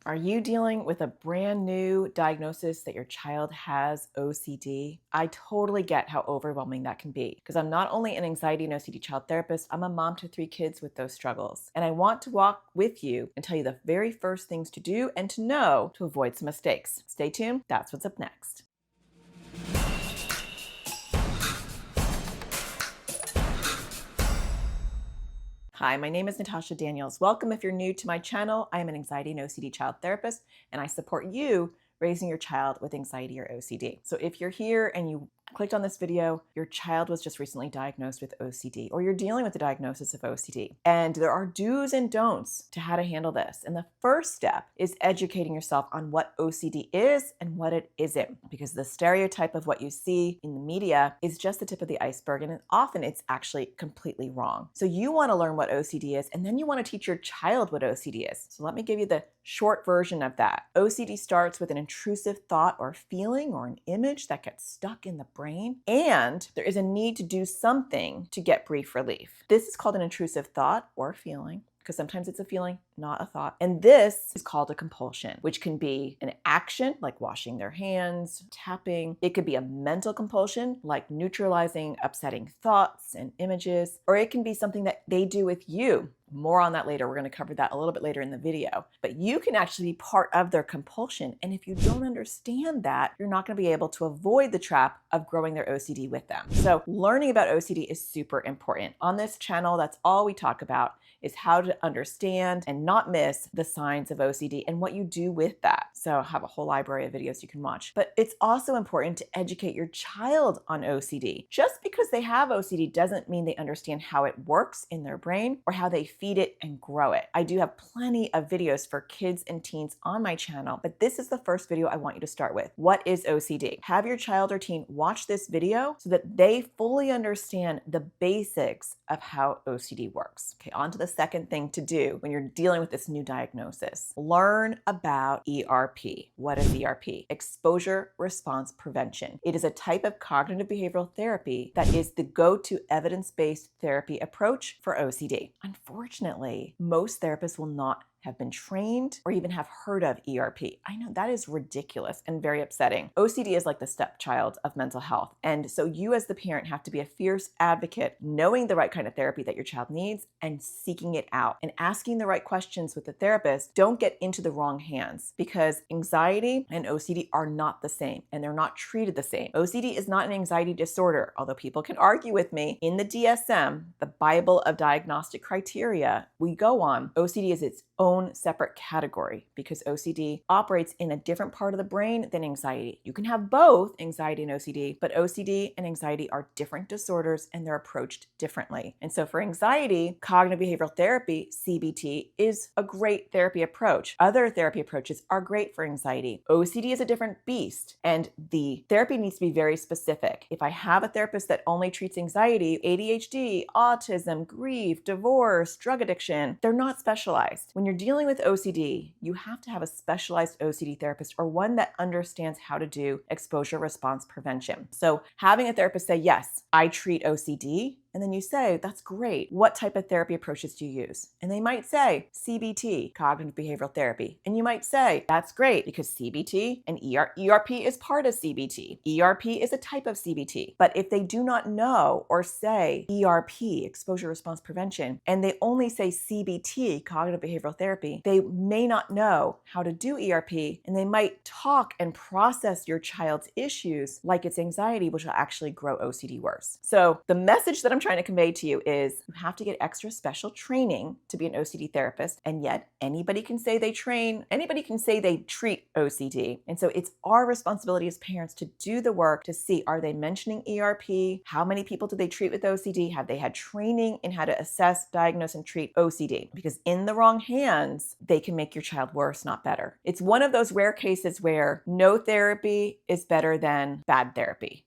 Are you dealing with a brand new diagnosis that your child has OCD? I totally get how overwhelming that can be because I'm not only an anxiety and OCD child therapist, I'm a mom to 3 kids with those struggles. And I want to walk with you and tell you the very first things to do and to know to avoid some mistakes. Stay tuned, that's what's up next. Hi, my name is Natasha Daniels. Welcome if you're new to my channel. I am an anxiety and OCD child therapist, and I support you raising your child with anxiety or OCD. So if you're here and you clicked on this video, your child was just recently diagnosed with OCD, or you're dealing with the diagnosis of OCD. And there are do's and don'ts to how to handle this. And the first step is educating yourself on what OCD is and what it isn't, because the stereotype of what you see in the media is just the tip of the iceberg, and often it's actually completely wrong. So you want to learn what OCD is, and then you want to teach your child what OCD is. So let me give you the short version of that. OCD starts with an intrusive thought or feeling or an image that gets stuck in the brain, and there is a need to do something to get brief relief. This is called an intrusive thought or feeling, because sometimes it's a feeling, not a thought. And this is called a compulsion, which can be an action like washing their hands, tapping. It could be a mental compulsion like neutralizing upsetting thoughts and images, or it can be something that they do with you. More on that later. We're going to cover that a little bit later in the video. But you can actually be part of their compulsion. And if you don't understand that, you're not going to be able to avoid the trap of growing their OCD with them. So learning about OCD is super important. On this channel, that's all we talk about is how to understand and not miss the signs of OCD and what you do with that. So I have a whole library of videos you can watch. But it's also important to educate your child on OCD. Just because they have OCD doesn't mean they understand how it works in their brain or how they feed it and grow it. I do have plenty of videos for kids and teens on my channel, but this is the first video I want you to start with. What is OCD? Have your child or teen watch this video so that they fully understand the basics of how OCD works. Okay, on to the second thing to do when you're dealing with this new diagnosis. Learn about ERP. What is ERP? Exposure Response Prevention. It is a type of cognitive behavioral therapy that is the go-to evidence-based therapy approach for OCD. Unfortunately, most therapists will not have been trained or even have heard of ERP. I know that is ridiculous and very upsetting. OCD is like the stepchild of mental health. And so you as the parent have to be a fierce advocate, knowing the right kind of therapy that your child needs and seeking it out and asking the right questions with the therapist. Don't get into the wrong hands because anxiety and OCD are not the same and they're not treated the same. OCD is not an anxiety disorder, although people can argue with me. In the DSM, the Bible of Diagnostic Criteria, we go on, OCD is its own separate category because OCD operates in a different part of the brain than anxiety. You can have both anxiety and OCD, but OCD and anxiety are different disorders and they're approached differently. And so for anxiety, cognitive behavioral therapy, CBT, is a great therapy approach. Other therapy approaches are great for anxiety. OCD is a different beast and the therapy needs to be very specific. If I have a therapist that only treats anxiety, ADHD, autism, grief, divorce, drug addiction, they're not specialized. When you're dealing with OCD, you have to have a specialized OCD therapist or one that understands how to do exposure response prevention. So having a therapist say, yes, I treat OCD, and then you say, that's great. What type of therapy approaches do you use? And they might say CBT, cognitive behavioral therapy. And you might say, that's great because CBT and ERP is part of CBT. ERP is a type of CBT. But if they do not know or say ERP, exposure response prevention, and they only say CBT, cognitive behavioral therapy, they may not know how to do ERP, and they might talk and process your child's issues like it's anxiety, which will actually grow OCD worse. So the message that I'm trying to convey to you is you have to get extra special training to be an OCD therapist, and yet anybody can say they train, anybody can say they treat OCD. And so it's our responsibility as parents to do the work to see, are they mentioning ERP? How many people do they treat with OCD? Have they had training in how to assess, diagnose, and treat OCD? Because in the wrong hands, they can make your child worse, not better. It's one of those rare cases where no therapy is better than bad therapy.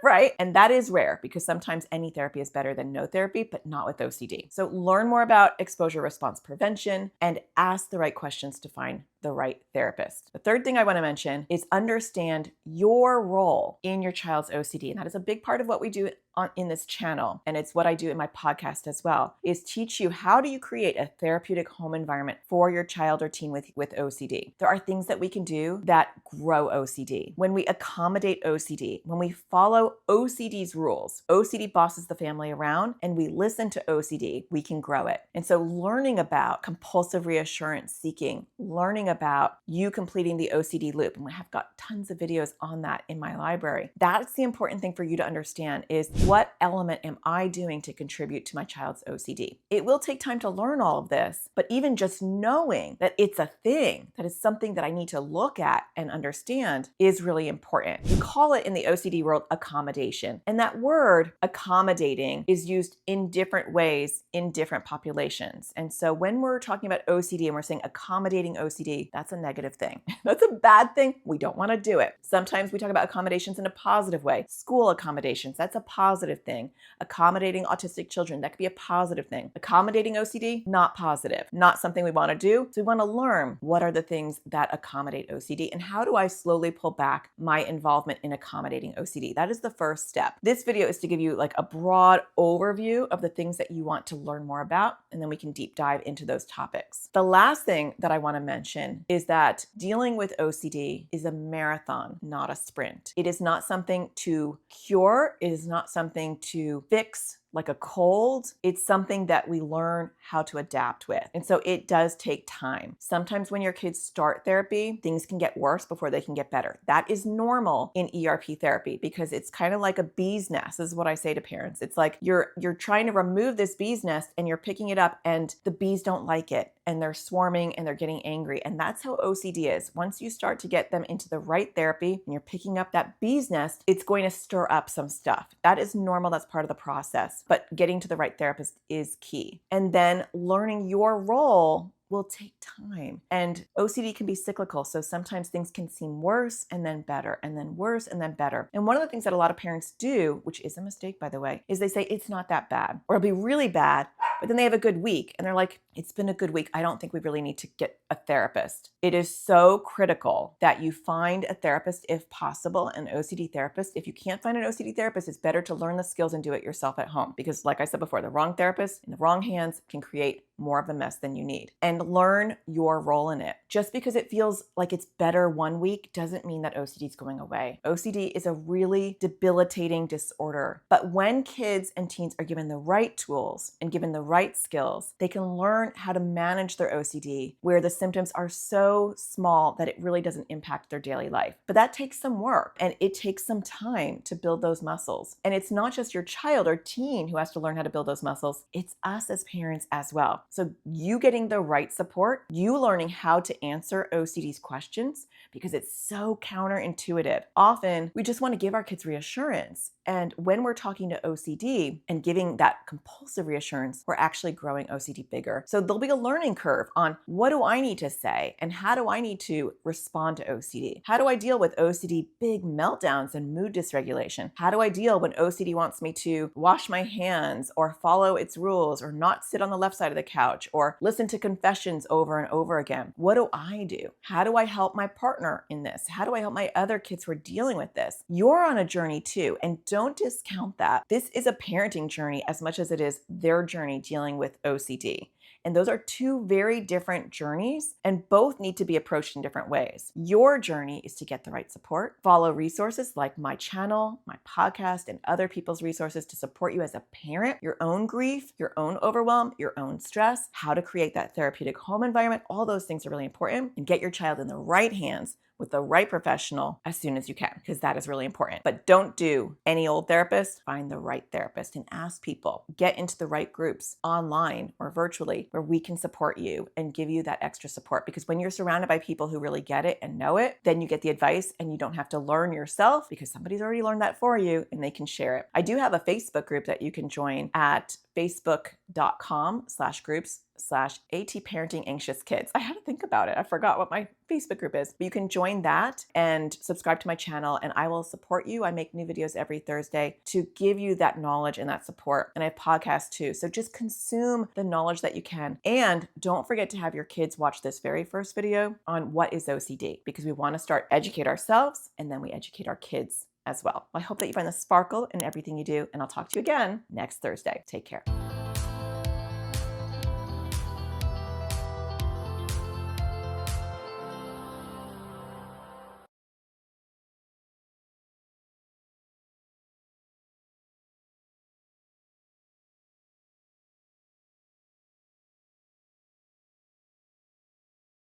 Right? And that is rare because sometimes any therapy is better than no therapy, but not with OCD. So learn more about exposure response prevention and ask the right questions to find the right therapist. The third thing I want to mention is understand your role in your child's OCD. And that is a big part of what we do in this channel. And it's what I do in my podcast as well, is teach you how do you create a therapeutic home environment for your child or teen with OCD. There are things that we can do that grow OCD. When we accommodate OCD, when we follow OCD's rules, OCD bosses the family around, and we listen to OCD, we can grow it. And so learning about compulsive reassurance seeking, learning about you completing the OCD loop, and I have got tons of videos on that in my library. That's the important thing for you to understand is what element am I doing to contribute to my child's OCD? It will take time to learn all of this, but even just knowing that it's a thing, that is something that I need to look at and understand is really important. We call it in the OCD world accommodation. And that word accommodating is used in different ways in different populations. And so when we're talking about OCD and we're saying accommodating OCD, that's a negative thing. That's a bad thing. We don't want to do it. Sometimes we talk about accommodations in a positive way. School accommodations, that's a positive thing. Accommodating autistic children, that could be a positive thing. Accommodating OCD, not positive, not something we want to do. So we want to learn what are the things that accommodate OCD and how do I slowly pull back my involvement in accommodating OCD. That is the first step. This video is to give you like a broad overview of the things that you want to learn more about, and then we can deep dive into those topics. The last thing that I want to mention is that dealing with OCD is a marathon, not a sprint. It is not something to cure. It is not something to fix like a cold. It's something that we learn how to adapt with. And so it does take time. Sometimes when your kids start therapy, things can get worse before they can get better. That is normal in ERP therapy because it's kind of like a bee's nest. This is what I say to parents. It's like you're trying to remove this bee's nest and you're picking it up and the bees don't like it and they're swarming and they're getting angry. And that's how OCD is. Once you start to get them into the right therapy and you're picking up that bee's nest, it's going to stir up some stuff. That is normal. That's part of the process. But getting to the right therapist is key. And then learning your role will take time. And OCD can be cyclical. So sometimes things can seem worse and then better and then worse and then better. And one of the things that a lot of parents do, which is a mistake, by the way, is they say it's not that bad or it'll be really bad. But then they have a good week and they're like, it's been a good week. I don't think we really need to get a therapist. It is so critical that you find a therapist if possible, an OCD therapist. If you can't find an OCD therapist, it's better to learn the skills and do it yourself at home. Because like I said before, the wrong therapist in the wrong hands can create more of a mess than you need. And learn your role in it. Just because it feels like it's better one week doesn't mean that OCD is going away. OCD is a really debilitating disorder. But when kids and teens are given the right tools and given the right skills, they can learn how to manage their OCD where the symptoms are so small that it really doesn't impact their daily life. But that takes some work and it takes some time to build those muscles. And it's not just your child or teen who has to learn how to build those muscles, it's us as parents as well. So you getting the right support, you learning how to answer OCD's questions because it's so counterintuitive. Often we just want to give our kids reassurance. And when we're talking to OCD and giving that compulsive reassurance, we're actually growing OCD bigger. So there'll be a learning curve on what do I need to say and how do I need to respond to OCD? How do I deal with OCD big meltdowns and mood dysregulation? How do I deal when OCD wants me to wash my hands or follow its rules or not sit on the left side of the couch or listen to confessions over and over again? What do I do? How do I help my partner in this? How do I help my other kids who are dealing with this? You're on a journey too, and don't discount that. This is a parenting journey as much as it is their journey dealing with OCD. And those are two very different journeys, and both need to be approached in different ways. Your journey is to get the right support, follow resources like my channel, my podcast, and other people's resources to support you as a parent, your own grief, your own overwhelm, your own stress, how to create that therapeutic home environment. All those things are really important, and get your child in the right hands with the right professional as soon as you can, because that is really important. But don't do any old therapist, find the right therapist and ask people. Get into the right groups online or virtually where we can support you and give you that extra support. Because when you're surrounded by people who really get it and know it, then you get the advice and you don't have to learn yourself because somebody's already learned that for you and they can share it. I do have a Facebook group that you can join at facebook.com/groups AT Parenting Anxious Kids. I had to think about it. I forgot what my Facebook group is. But you can join that and subscribe to my channel, and I will support you. I make new videos every Thursday to give you that knowledge and that support. And I have podcasts too. So just consume the knowledge that you can. And don't forget to have your kids watch this very first video on what is OCD, because we want to start educate ourselves and then we educate our kids as well. I hope that you find the sparkle in everything you do, and I'll talk to you again next Thursday. Take care.